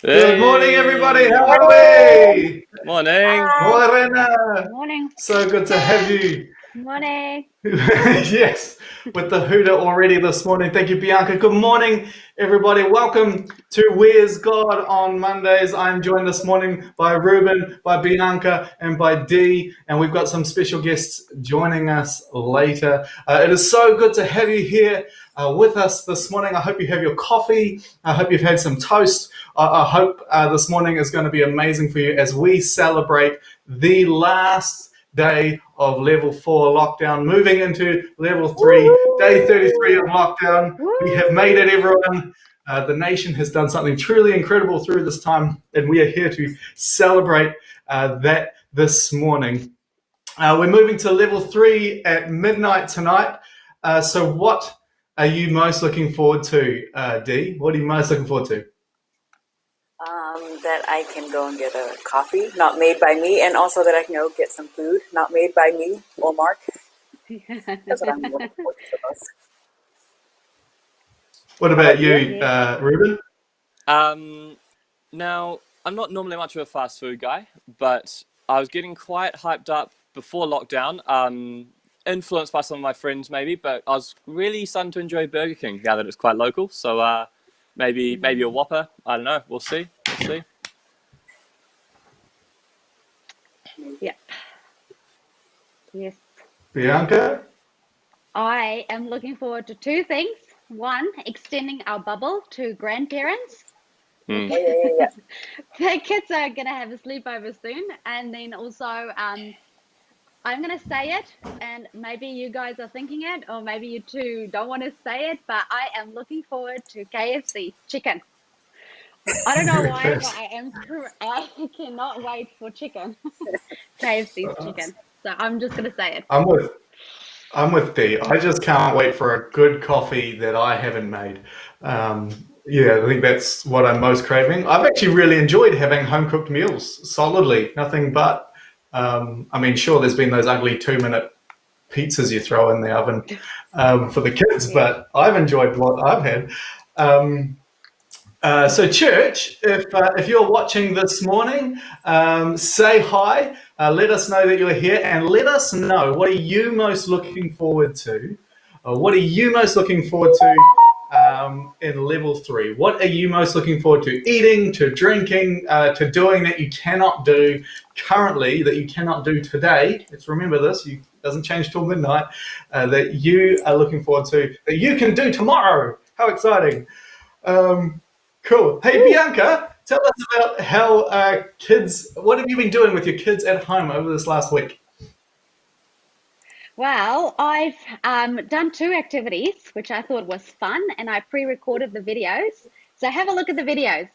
Good morning, everybody. How are we? Morning. Morena. Morning. So good to have you. Morning. Yes, with the hooter already this morning. Thank you, Bianca. Good morning, everybody. Welcome to Where's God on Mondays. I'm joined this morning by Ruben, by Bianca, and by Dee, and we've got some special guests joining us later. It is so good to have you here with us this morning. I hope you have your coffee. I hope you've had some toast. I hope this morning is going to be amazing for you as we celebrate the last day of level 4 lockdown, moving into level 3, day 33 of lockdown. We have made it, everyone. The nation has done something truly incredible through this time, and we are here to celebrate that this morning. We're moving to level 3 at midnight tonight. So what are you most looking forward to, Dee? What are you most looking forward to? That I can go and get a coffee, not made by me, and also that I can go get some food, not made by me or Mark. That's what I'm looking forward to the most. What about you, Ruben? Now, I'm not normally much of a fast food guy, but I was getting quite hyped up before lockdown, influenced by some of my friends maybe, but I was really starting to enjoy Burger King now that it's quite local. So maybe a Whopper. I don't know. We'll see. Yep. Yes. Bianca? I am looking forward to two things. One, extending our bubble to grandparents. Yeah. The kids are going to have a sleepover soon. And then also, I'm going to say it, and maybe you guys are thinking it, or maybe you two don't want to say it, but I am looking forward to KFC chicken. I don't know why, but I cannot wait for chicken. KFC's chicken. So I'm just going to say it. I'm with Dee. I just can't wait for a good coffee that I haven't made. I think that's what I'm most craving. I've actually really enjoyed having home-cooked meals, solidly, nothing but. Sure, there's been those ugly 2-minute pizzas you throw in the oven for the kids, but I've enjoyed what I've had. So church, if you're watching this morning, say hi, let us know that you're here, and let us know, what are you most looking forward to? What are you most looking forward to in level 3? What are you most looking forward to eating, to drinking, to doing that you cannot do currently, that you cannot do today? Let's remember this, it doesn't change till midnight, that you are looking forward to, that you can do tomorrow. How exciting. Cool. Hey, Bianca, tell us about how kids, what have you been doing with your kids at home over this last week? Well, I've done 2 activities, which I thought was fun, and I pre-recorded the videos. So have a look at the videos.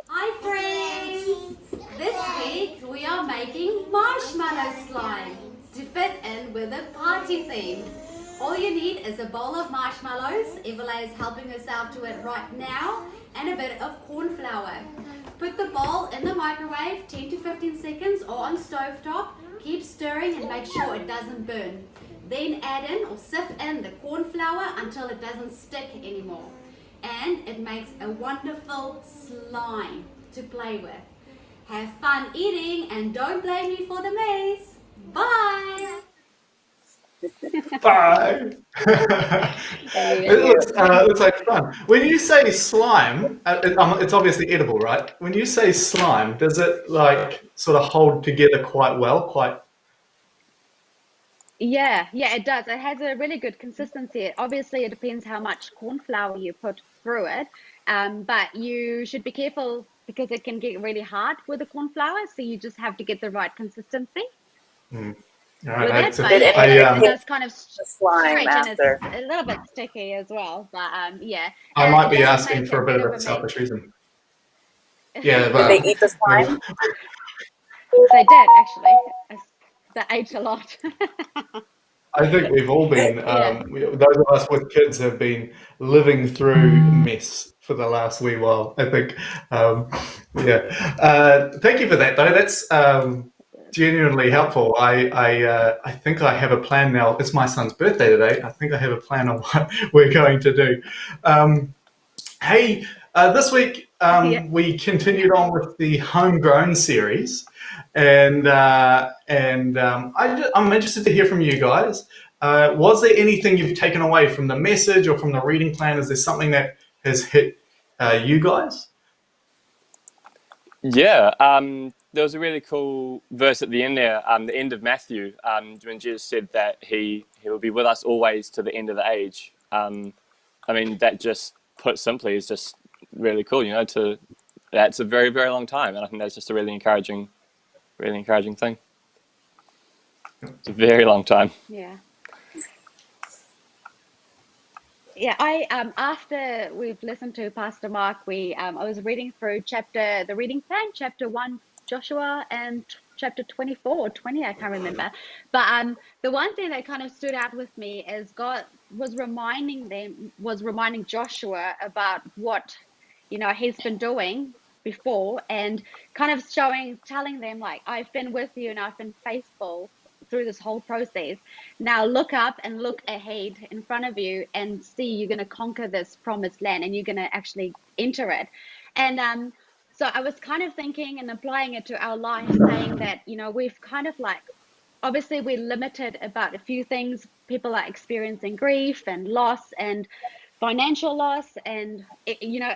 Hi friends! This week we are making marshmallow slime to fit in with the party theme. All you need is a bowl of marshmallows, Everlay is helping herself to it right now, and a bit of corn flour. Put the bowl in the microwave 10 to 15 seconds or on stovetop. Keep stirring and make sure it doesn't burn. Then add in or sift in the corn flour until it doesn't stick anymore. And it makes a wonderful slime to play with. Have fun eating and don't blame me for the mess. Bye! Bye. It looks like fun. When you say slime, it's obviously edible, right? When you say slime, does it like sort of hold together quite well? Yeah, it does. It has a really good consistency. Obviously, it depends how much corn flour you put through it, but you should be careful because it can get really hard with the corn flour. So you just have to get the right consistency. All right, with it, but it does kind of slime after. And it's a little bit sticky as well. But yeah, I might be asking for a bit of a selfish reason. Yeah, but did they eat the slime? They did actually. They ate a lot. I think we've all been, those of us with kids have been living through mess for the last wee while, I think. Thank you for that, though. That's genuinely helpful. I think I have a plan now. It's my son's birthday today. I think I have a plan on what we're going to do. Hey, this week Yeah. we continued on with the homegrown series, and I'm interested to hear from you guys. Was there anything you've taken away from the message or from the reading plan? Is there something that has hit you guys? Yeah, there was a really cool verse at the end there, the end of Matthew, when Jesus said that he will be with us always to the end of the age. I mean, that just put simply is just really cool. That's a very, very long time, and I think that's just a really encouraging thing. It's a very long time. Yeah. Yeah, I after we've listened to Pastor Mark, I was reading through the reading plan, chapter 1 Joshua, and chapter 24 or 20, I can't remember. But the one thing that kind of stood out with me is God was reminding Joshua about what he's been doing before, and kind of telling them, like, I've been with you and I've been faithful through this whole process. Now look up and look ahead in front of you and see you're going to conquer this promised land and you're going to actually enter it. And so I was kind of thinking and applying it to our life, saying that we've kind of, like, obviously we're limited about a few things. People are experiencing grief and loss and financial loss and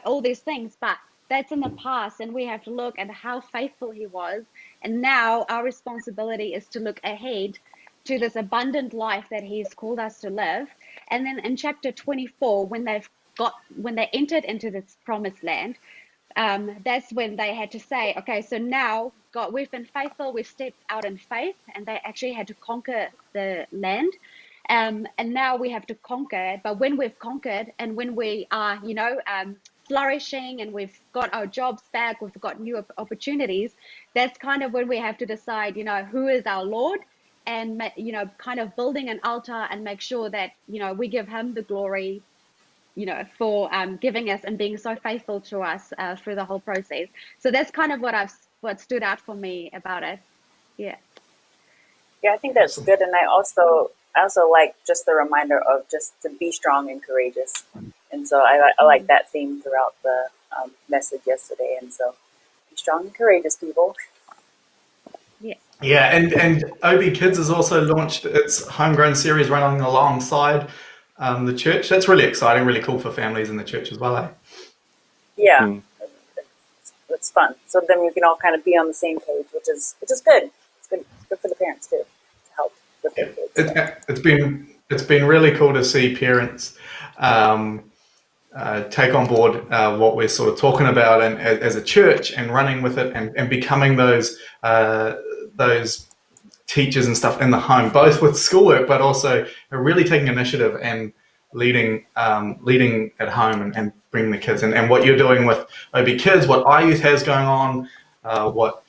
all these things, but that's in the past, and we have to look at how faithful he was. And now our responsibility is to look ahead to this abundant life that he's called us to live. And then in chapter 24, when they entered into this promised land, that's when they had to say, okay, so now God, we've been faithful, we've stepped out in faith, and they actually had to conquer the land. And now we have to conquer it. But when we've conquered and when we are, flourishing and we've got our jobs back, we've got new opportunities, that's kind of when we have to decide, who is our Lord, and, kind of building an altar and make sure that, we give him the glory, for giving us and being so faithful to us through the whole process. So that's kind of what stood out for me about it. Yeah. Yeah, I think that's good. And I also like just the reminder of just to be strong and courageous. And so I like that theme throughout the message yesterday. And so be strong and courageous, people. Yeah. Yeah, and OB Kids has also launched its homegrown series running alongside the church. That's really exciting, really cool for families in the church as well, eh? Yeah, it's fun. So then we can all kind of be on the same page, which is good. It's good. It's good for the parents too, to help with their kids. It's been really cool to see parents take on board what we're sort of talking about, and as a church, and running with it, and becoming those teachers and stuff in the home, both with schoolwork, but also really taking initiative and leading at home, and bringing the kids. And what you're doing with OB Kids, what our youth has going on, what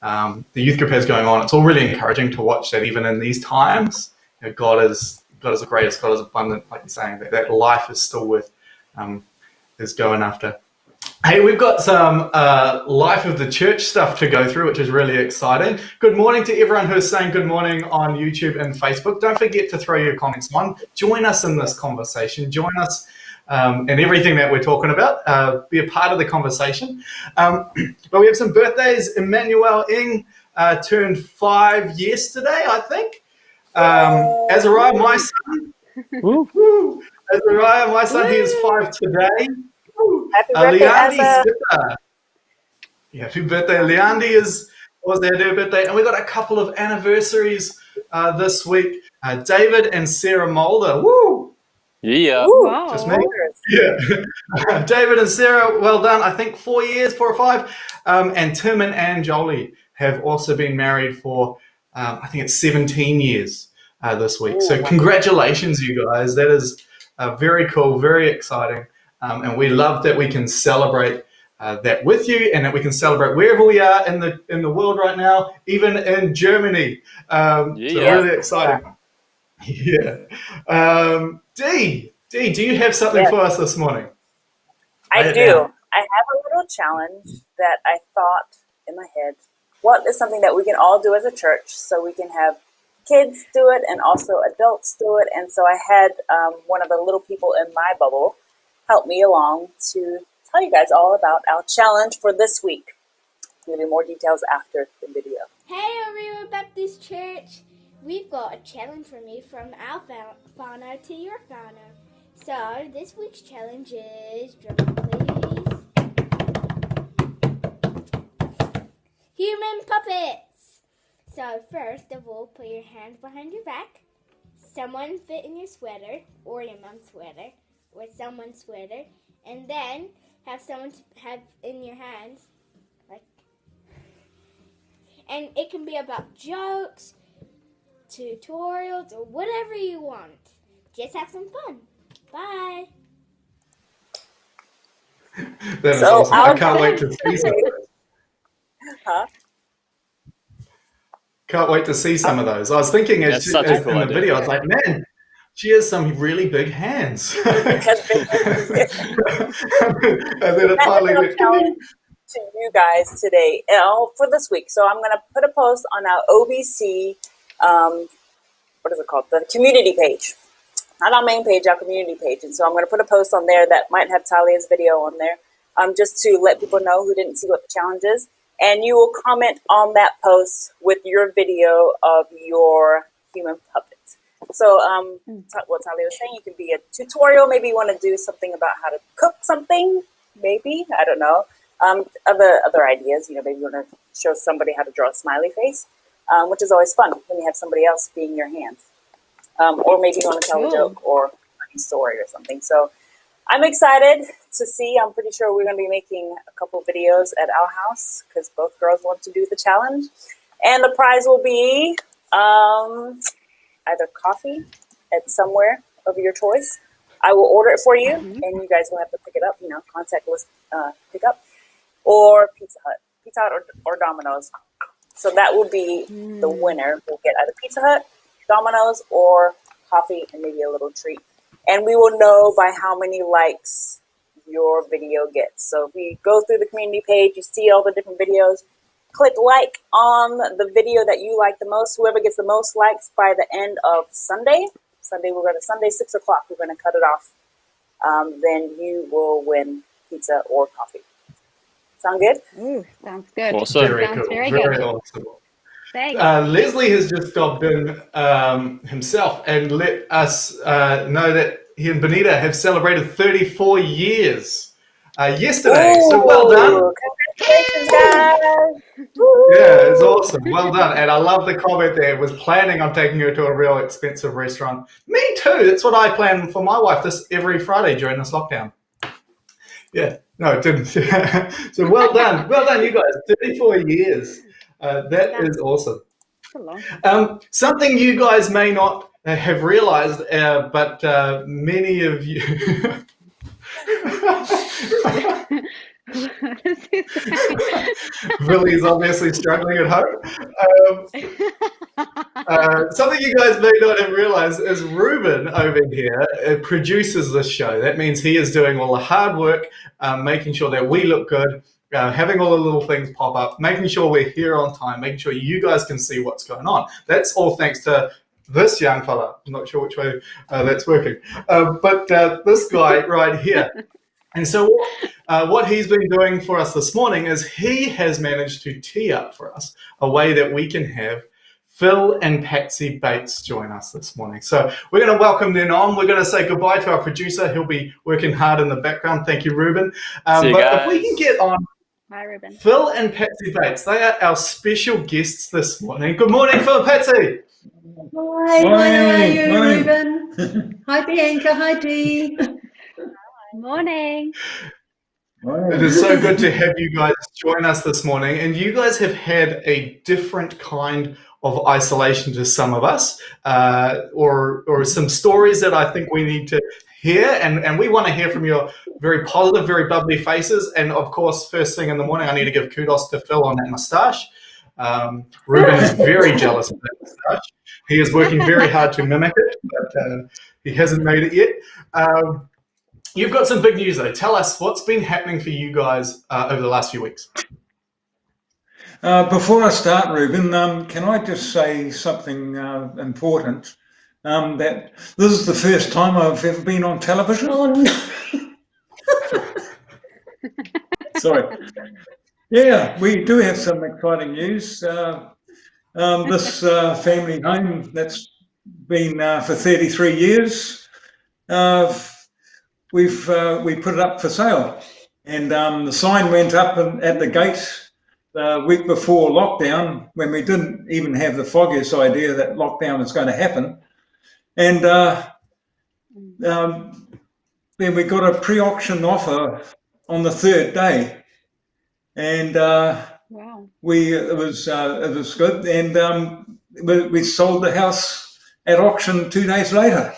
the youth group has going on, it's all really encouraging to watch that even in these times, God is the greatest, God is abundant, like you're saying, that life is still worth is going after. Hey, we've got some life of the church stuff to go through, which is really exciting. Good morning to everyone who is saying good morning on YouTube and Facebook. Don't forget to throw your comments on. Join us in this conversation. Join us in everything that we're talking about. Be a part of the conversation. But we have some birthdays. Emmanuel Ing turned 5 yesterday, I think. Azariah, my son. Azariah, my son, he is 5 today. Happy birthday, Asa. Yeah, happy birthday. Leandi was their birthday. And we got a couple of anniversaries this week. David and Sarah Mulder. Woo! Yeah. Wow. Just me? Yeah. David and Sarah, well done. I think 4 years, 4 or 5. And Tim and Anne Jolie have also been married for, I think it's 17 years this week. So congratulations, you guys. That is very cool, very exciting. And we love that we can celebrate that with you, and that we can celebrate wherever we are in the world right now, even in Germany. So really exciting. Yeah. Dee, do you have something for us this morning? I do. I have a little challenge that I thought in my head. What is something that we can all do as a church, so we can have kids do it and also adults do it? And so I had one of the little people in my bubble help me along to tell you guys all about our challenge for this week. There'll be more details after the video. Hey, Aurora Baptist Church! We've got a challenge from you from our fauna to your fauna. So, this week's challenge is, drum please, human puppets! So, first of all, put your hands behind your back. Someone fit in your sweater, or your mom's sweater, or someone's sweater, and then have someone have in your hands, like, and it can be about jokes, tutorials, or whatever you want. Just have some fun. Bye. That is So, awesome. I can't wait to see some of those. Huh? Can't wait to see some of those. I was thinking as That's such a cool in the idea. video, I was like, man, she has some really big hands. And then it That finally is our went, challenge to you guys today, for this week. So I'm going to put a post on our OBC, what is it called? The community page. Not our main page, our community page. And so I'm going to put a post on there that might have Talia's video on there, just to let people know who didn't see what the challenge is. And you will comment on that post with your video of your human puppet. So, what Talia was saying, you can be a tutorial. Maybe you want to do something about how to cook something. Maybe, I don't know. Other ideas. Maybe you want to show somebody how to draw a smiley face, which is always fun when you have somebody else being your hands. Or maybe you want to tell a joke or a funny story or something. So, I'm excited to see. I'm pretty sure we're going to be making a couple videos at our house because both girls want to do the challenge, and the prize will be either coffee at somewhere of your choice. I will order it for you, and you guys will have to pick it up, contactless pick up, or Pizza Hut or Domino's. So that will be the winner. We'll get either Pizza Hut, Domino's, or coffee and maybe a little treat. And we will know by how many likes your video gets. So if we go through the community page, you see all the different videos, click like on the video that you like the most. Whoever gets the most likes by the end of Sunday, we're going to Sunday 6 o'clock. We're going to cut it off. Then you will win pizza or coffee. Sound good? Ooh, sounds good. Awesome. very Sounds cool. very Very good. awesome. Thanks. Leslie has just stopped in himself and let us know that he and Benita have celebrated 34 years yesterday. Ooh, So well done. Congratulations, guys. Yeah, it's awesome. Well done. And I love the comment there. Was planning on taking her to a real expensive restaurant. Me too. That's what I plan for my wife every Friday during this lockdown. Yeah, no, it didn't. So well done. Well done, you guys. 34 years. That is awesome. That's a long time. Something you guys may not have realized, but many of you... What is he saying? Billy's obviously struggling at home. Something you guys may not have realized is Ruben over here produces this show. That means he is doing all the hard work, making sure that we look good, having all the little things pop up, making sure we're here on time, making sure you guys can see what's going on. That's all thanks to this young fella. I'm not sure which way that's working. But this guy right here. And so what he's been doing for us this morning is he has managed to tee up for us a way that we can have Phil and Patsy Bates join us this morning. So we're going to welcome them on. We're going to say goodbye to our producer. He'll be working hard in the background. Thank you, Ruben. See you but guys. if we can get on Hi, Ruben. Phil and Patsy Bates, they are our special guests this morning. Good morning, Phil and Patsy. Hi, how are you, Ruben? Hi, Bianca. Hi, Dee. Morning. It is so good to have you guys join us this morning. And you guys have had a different kind of isolation to some of us, or some stories that I think we need to hear. And we want to hear from your very positive, very bubbly faces. And of course, first thing in the morning, I need to give kudos to Phil on that moustache. Ruben is very jealous of that moustache. He is working very hard to mimic it, but he hasn't made it yet. You've got some big news, though. Tell us what's been happening for you guys over the last few weeks. Before I start, Ruben, can I just say something important? That this is the first time I've ever been on television. Oh, no. Sorry. Yeah, we do have some exciting news. This family home that's been for 33 years, we put it up for sale, and the sign went up at the gate the week before lockdown, when we didn't even have the foggiest idea that lockdown was going to happen, and then we got a pre-auction offer on the third day, and Wow. it was good, and we sold the house at auction 2 days later.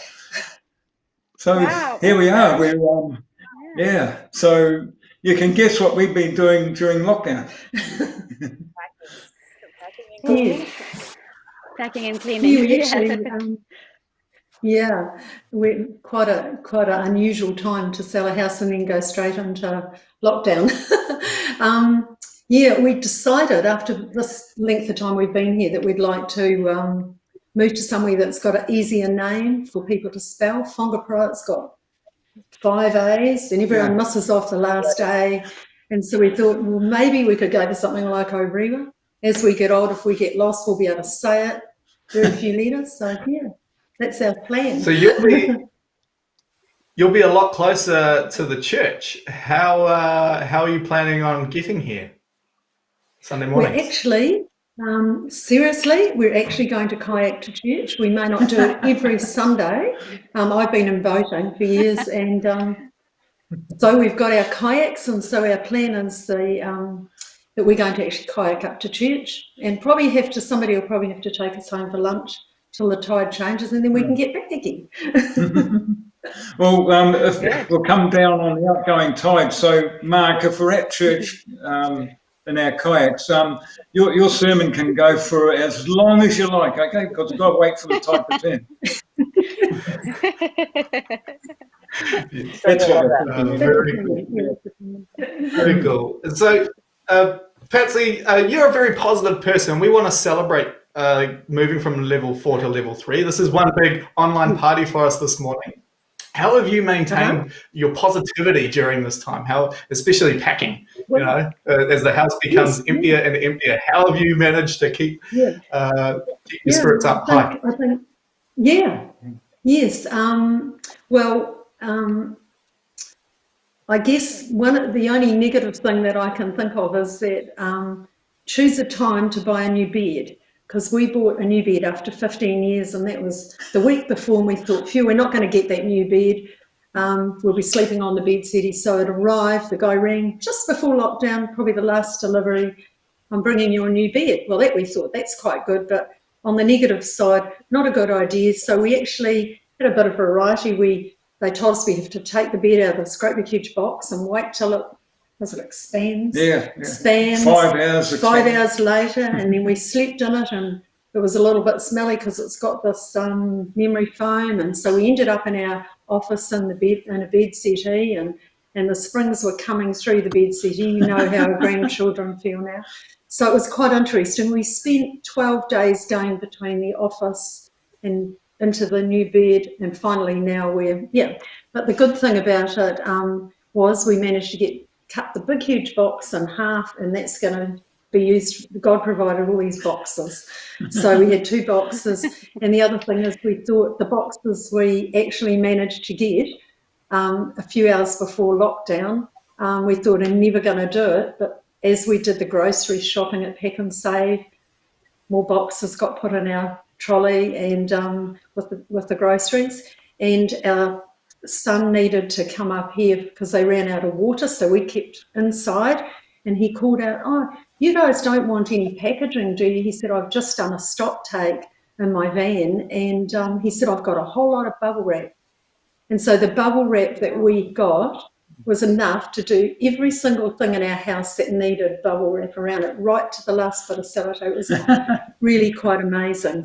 So Wow. here we are. awesome. We're Yeah. yeah. So you can guess what we've been doing during lockdown. Packing and Yes. Packing and Yeah, cleaning. we Yeah. actually, yeah, we're quite an unusual time to sell a house and then go straight into lockdown. Yeah, we decided after this length of time we've been here that we'd like to move to somewhere that's got an easier name for people to spell. Whangapara, it's got 5 A's and everyone Yeah. misses off the last A. And so we thought, well, maybe we could go for something like Orewa. As we get older, if we get lost, we'll be able to say it. Very few letters. So, yeah, that's our plan. So you'll be a lot closer to the church. How are you planning on getting here? Sunday We're mornings. actually, seriously, we're actually going to kayak to church. We may not do it every Sunday. I've been in boating for years, and so we've got our kayaks, and so our plan is that we're going to actually kayak up to church, and somebody will probably have to take us home for lunch till the tide changes, and then we can get back again. Well, if we'll come down on the outgoing tide. So, Mark, if we're at church in our kayaks, your sermon can go for as long as you like, okay? Because you've got to wait for the tide to turn. That's what we're thinking. Very cool. Very cool. So, Patsy, you're a very positive person. We want to celebrate moving from level 4 to level 3. This is one big online party for us this morning. How have you maintained your positivity during this time? How, especially packing, as the house becomes emptier and emptier, how have you managed to keep your spirits up high? I think, yes. I guess the only negative thing that I can think of is that choose a time to buy a new bed, because we bought a new bed after 15 years, and that was the week before, and we thought, phew, we're not going to get that new bed. We'll be sleeping on the bed city. So it arrived, the guy rang just before lockdown, probably the last delivery, I'm bringing you a new bed. Well, we thought that's quite good, but on the negative side, not a good idea. So we actually had a bit of variety. They told us we have to take the bed out of this great big huge box and wait till it expands. Expands. 5 hours. 5 hours later, and then we slept in it, and it was a little bit smelly because it's got this memory foam, and so we ended up in our office in a bed settee, and the springs were coming through the bed settee. You know how our grandchildren feel now. So it was quite interesting. We spent 12 days going between the office and into the new bed, and finally now but the good thing about it was we managed to cut the big huge box in half, and that's going to be used. God provided all these boxes, so we had 2 boxes. And the other thing is, we thought the boxes we actually managed to get a few hours before lockdown. We thought we're never going to do it, but as we did the grocery shopping at Pack and Save, more boxes got put in our trolley and with the groceries, and our son needed to come up here because they ran out of water, so we kept inside, and he called out, "Oh, you guys don't want any packaging, do you?" He said, "I've just done a stock take in my van," and he said, "I've got a whole lot of bubble wrap." And so the bubble wrap that we got was enough to do every single thing in our house that needed bubble wrap around it, right to the last bit of sellotape. It was really quite amazing.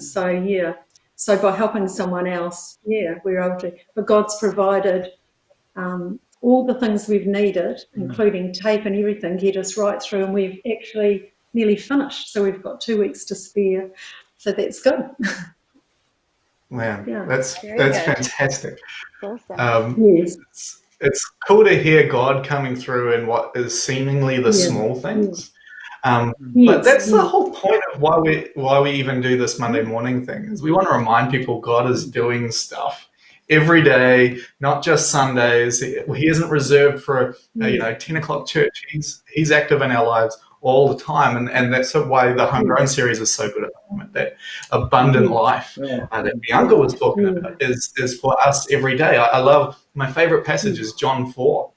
So by helping someone else, we're able to. But God's provided all the things we've needed, including tape and everything, get us right through, and we've actually nearly finished. So we've got 2 weeks to spare. So that's good. Wow, Yeah. that's Very good. fantastic. Awesome. Yes. it's cool to hear God coming through in what is seemingly the small things. But that's the whole point of why we even do this Monday morning thing, is we want to remind people God is doing stuff every day, not just Sundays. He isn't reserved for a 10 o'clock church. He's active in our lives all the time, and that's why the Homegrown series is so good at the moment. That abundant life that Bianca was talking about is for us every day. I love, my favorite passage is John 4,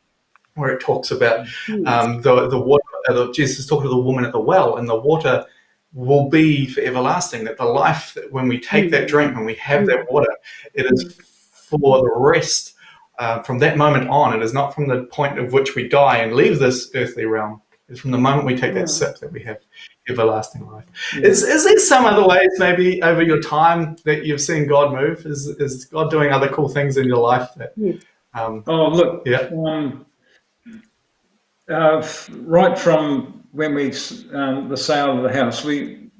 where it talks about the water. Jesus talking to the woman at the well, and the water will be for everlasting. That the life, that when we take that drink, when we have that water, it is for the rest. From that moment on, it is not from the point of which we die and leave this earthly realm. It's from the moment we take that sip that we have everlasting life. Is there some other ways, maybe over your time, that you've seen God move? Is God doing other cool things in your life? That, right from when we the sale of the house, we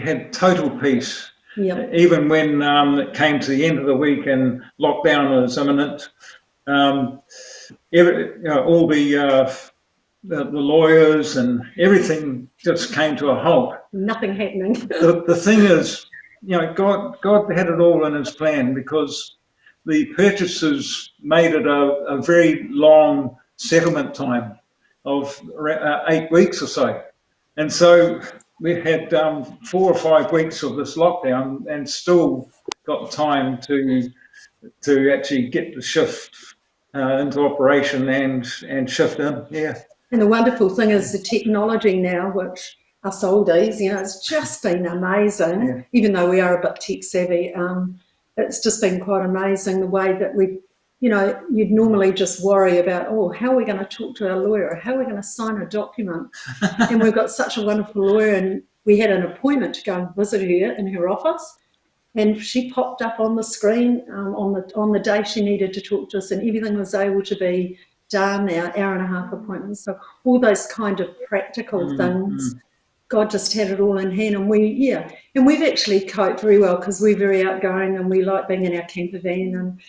had total peace. Even when it came to the end of the week and lockdown was imminent, all the lawyers and everything just came to a halt. Nothing happening. The thing is, God had it all in His plan, because the purchasers made it a very long settlement time of 8 weeks or so, and so we had 4 or 5 weeks of this lockdown, and still got time to actually get the shift into operation and shift in. And the wonderful thing is the technology now, which us oldies, it's just been amazing. Even though we are a bit tech savvy, it's just been quite amazing the way that you'd normally just worry about, how are we going to talk to our lawyer? How are we going to sign a document? And we've got such a wonderful lawyer, and we had an appointment to go and visit her in her office, and she popped up on the screen on the day she needed to talk to us, and everything was able to be done, our hour-and-a-half appointments. So all those kind of practical things, God just had it all in hand, and we've actually coped very well, because we're very outgoing and we like being in our camper van and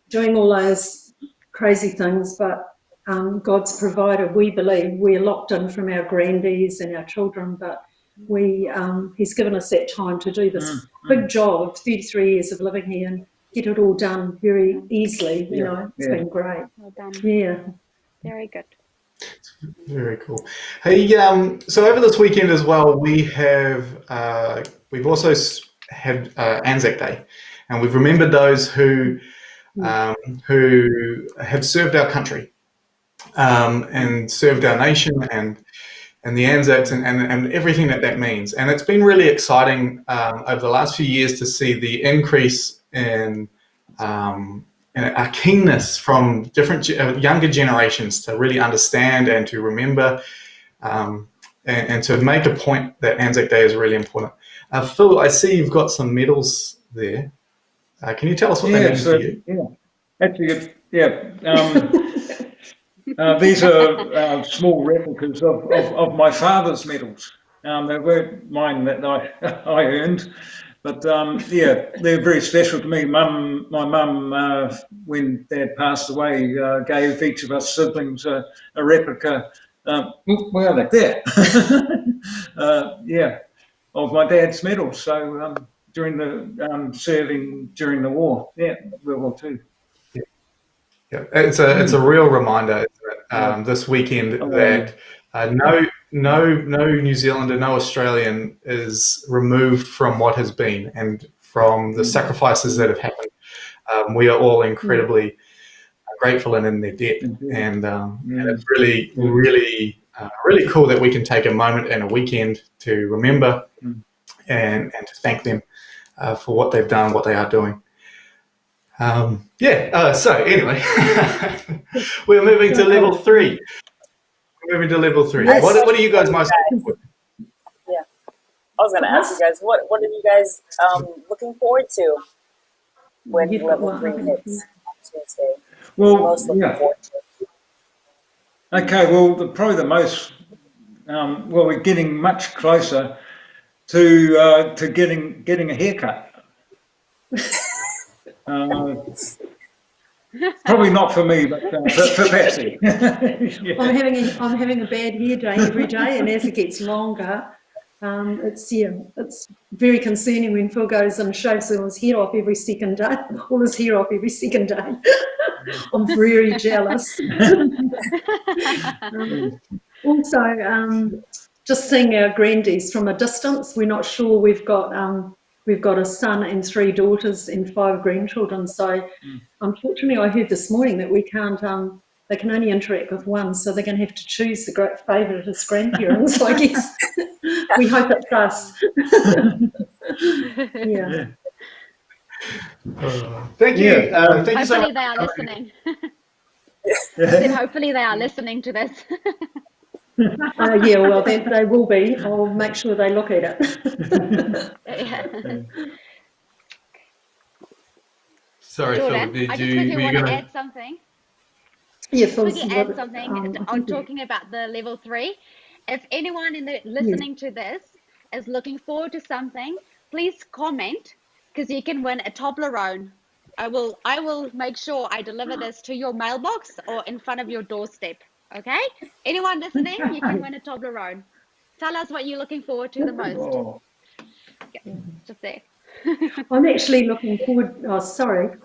doing all those crazy things. But God's provided. We believe we're locked in from our grandies and our children, but He's given us that time to do this big job of 33 years of living here and get it all done very easily. It's been great. Well done. Yeah. Very good. Very cool. Hey, so over this weekend as well, we've also had Anzac Day, and we've remembered those who have served our country and served our nation, and the Anzacs and everything that means. And it's been really exciting over the last few years to see the increase in a keenness from different younger generations to really understand and to remember and to make a point that Anzac Day is really important. Phil, I see you've got some medals there. Can you tell us what they mean to you? Actually, these are small replicas of my father's medals. They weren't mine that I earned, but they're very special to me. My mum, when Dad passed away, gave each of us siblings a replica. Like that. Of my dad's medals. So during the serving during the war, World War II. Yeah, it's a real reminder this weekend that no New Zealander, no Australian is removed from what has been and from the sacrifices that have happened. We are all incredibly grateful and in their debt, and it's really, really, really cool that we can take a moment and a weekend to remember and to thank them for what they've done, what they are doing. So anyway, we're moving to level 3. Yes. What are you guys most looking for? Yeah, I was going to ask you guys, what are you guys looking forward to when level 3 hits on Tuesday? Well, Most looking forward to? Okay, well, probably the most. We're getting much closer to getting a haircut. Probably not for me, but for Patsy. Yeah. I'm having a bad hair day every day, and as it gets longer, it's very concerning when Phil goes and shaves all his hair off every second day. I'm very jealous. Also, just seeing our grandies from a distance, we're not sure. We've got a son and 3 daughters and 5 grandchildren. So, unfortunately, I heard this morning that we can't. They can only interact with one, so they're going to have to choose the great favouriteest grandparents. I guess. We hope it's us. Yeah. Thank you. Thank you so Hopefully much. they are listening. I said hopefully they are listening to this. Yeah, well, they will be. I'll make sure they look at it. Yeah. Sorry, Phil. Jordan, I just quickly want to add something. Yeah, Phil's Quickly add something on talking about the level 3. If anyone listening to this is looking forward to something, please comment, because you can win a Toblerone. I will make sure I deliver this to your mailbox or in front of your doorstep. Okay? Anyone listening, you can win a Toblerone. Tell us what you're looking forward to the most. Oh. Yeah, just there. I'm actually looking forward.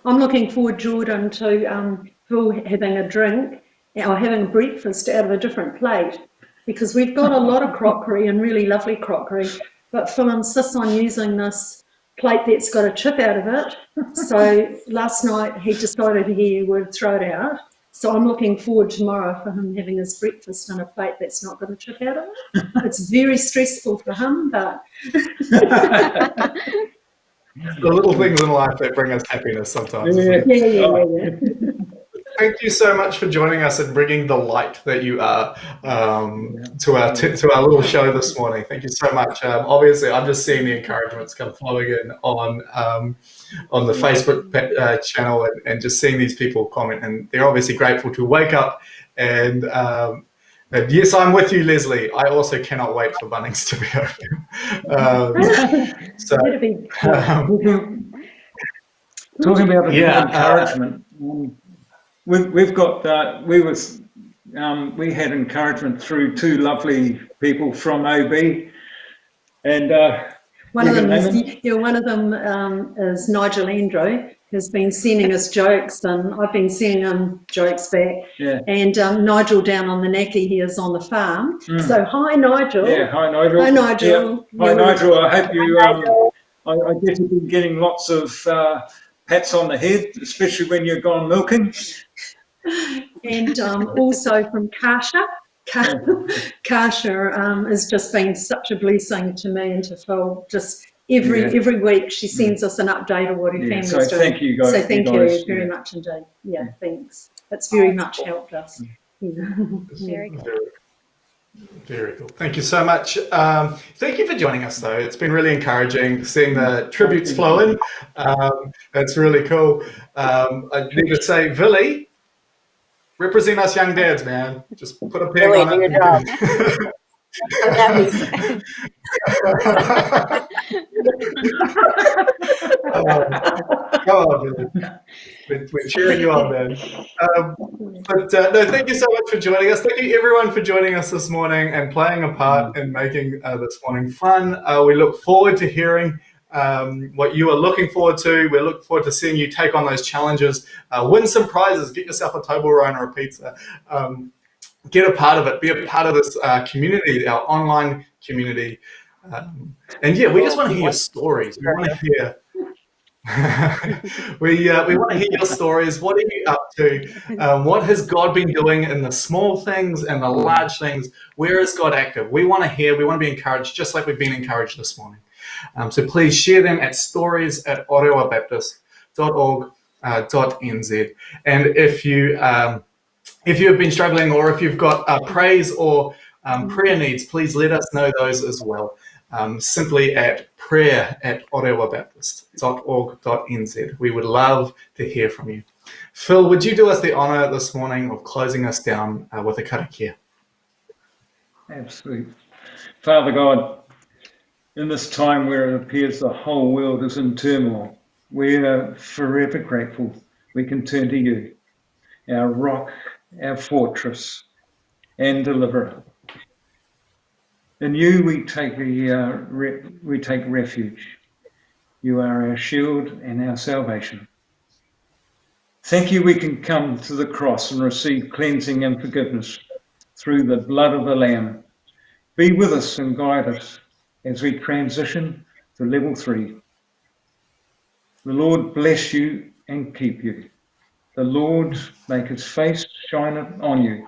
I'm looking forward, Jordan, to Phil having a drink or having breakfast out of a different plate, because we've got a lot of crockery and really lovely crockery, but Phil insists on using this plate that's got a chip out of it. So last night he decided he would throw it out. So I'm looking forward tomorrow for him having his breakfast on a plate that's not got a chip out of it. It's very stressful for him, but the little things in life that bring us happiness sometimes. Yeah. yeah. Thank you so much for joining us and bringing the light that you are to our little show this morning. Thank you so much. Obviously, I'm just seeing the encouragements come flowing in on the Facebook channel and just seeing these people comment, and they're obviously grateful to wake up. And yes, I'm with you, Leslie. I also cannot wait for Bunnings to be open. Talking about the encouragement. We've got we had encouragement through 2 lovely people from OB, and one of them is Nigel Andrew, who's been sending us jokes, and I've been sending him jokes back. Yeah. And Nigel down on the Naki, he is on the farm. So hi, Nigel. Yeah, hi Nigel. Hi, Nigel. Yeah. Hi Nigel. I hope you. I guess you've been getting lots of pats on the head, especially when you're gone milking. And also from Kasha. Kasha has just been such a blessing to me and to Phil. Just every week she sends us an update of what her family's doing. Thank you guys. So thank you very much indeed. Yeah, thanks. It's very much helped us. Very good. Very cool. Thank you so much. Thank you for joining us, though. It's been really encouraging seeing the tributes flow in. It's really cool. I need to say, Villy, represent us young dads, man. Just put a peg on it. Come on, Villy. We're cheering you on, man. No, thank you so much for joining us. Thank you, everyone, for joining us this morning and playing a part in making this morning fun. We look forward to hearing what you are looking forward to. We're looking forward to seeing you take on those challenges, win some prizes, get yourself a Toblerone or a pizza. Get a part of it. Be a part of this community, our online community. And yeah, we just want to hear your stories. We want to hear. we want to hear your stories. What are you up to? What has God been doing in the small things and the large things? Where is God active? We want to hear. We want to be encouraged, just like we've been encouraged this morning. So please share them at stories@ottawabaptist.org.nz. And if you have been struggling, or if you've got praise or prayer needs, please let us know those as well. Simply at prayer@ottawabaptist.org.nz. We would love to hear from you. Phil, would you do us the honour this morning of closing us down with a karakia? Absolutely. Father God, in this time where it appears the whole world is in turmoil, we are forever grateful we can turn to you. our rock, our fortress, and deliverer. In you we take refuge. You are our shield and our salvation. Thank you we can come to the cross and receive cleansing and forgiveness through the blood of the Lamb. Be with us and guide us as we transition to level 3. The Lord bless you and keep you. The Lord make his face shine on you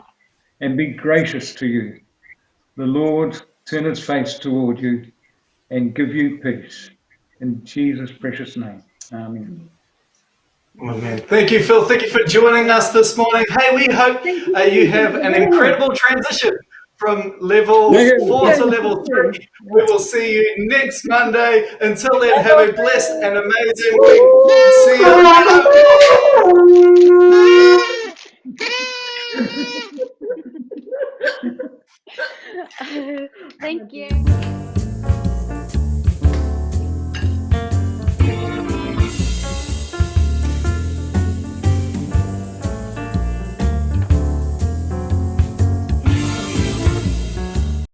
and be gracious to you. The Lord turn his face toward you and give you peace. In Jesus' precious name. Amen. Amen. Thank you, Phil. Thank you for joining us this morning. Hey, we hope you have an incredible transition from level 4 to level 3. We will see you next Monday. Until then, have a blessed and amazing week. See you. Thank you.